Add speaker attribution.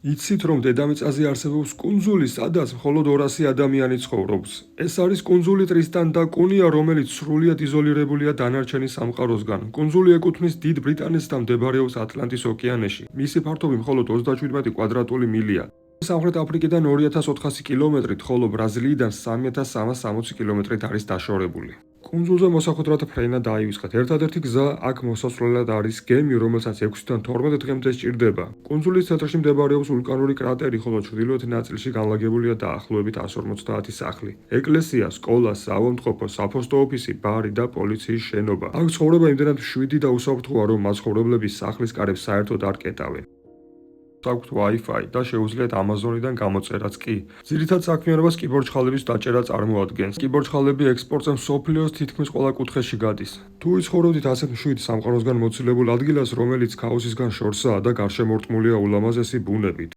Speaker 1: იცით, რომ დედამიწაზე არსებობს კუნძული, სადაც მხოლოდ 200 ადამიანი ცხოვრობს. ეს არის კუნძული ტრისტან და კუნია, რომელიც სრულიად იზოლირებულია დანარჩენი სამყაროსგან. კუნძული ეკუთვნის დიდ ბრიტანეთს და მდებარეობს ატლანტის ოკეანეში. მისი ფართობი მხოლოდ 37 კვადრატული მილია. სამხრეთ აფრიკიდან 2400 კილომეტრით, ხოლო ბრაზილიიდან 3360 კილომეტრით არის დაშორებული. კუნძულზე მოსახლეთა ფრენა დაივიწყეთ. ერთადერთი გზა აქ მოსასვლელად არის გემი, რომელსაც 6-დან 12 დღემდე სჭირდება. კუნძულის ცენტრში მდებარეობს ვულკანური კრატერი, ხოლო ჩრდილოეთ ნაწილში განლაგებულია დაახლოებით 150 სახლი. ეკლესია, სკოლა, საავადმყოფო, საფოსტო ოფისი, ბარი და პოლიციის შენობა. აქ ცხოვრება იმდენად მშვიდი და უსაფრთხოა, რომ მაცხოვრებლები სახლის კარებს საერთოდ არ კეტავენ. აქვთ Wi-Fi და შეუძლიათ Amazon-დან გამოწერაც კი. ძირითად საქმიანობას კიბორჩხალების დაჭერა წარმოადგენს. კიბორჩხალები ექსპორტზე მსოფლიოს თითქმის ყველა კუთხეში გადის. თუ იცხოვრობდით ასეთ მშვიდ სამყაროსგან მოცილებულ ადგილას, რომელიც ქაოსისგან შორსაა და გარშემორტყმულია ულამაზესი ბუნებით,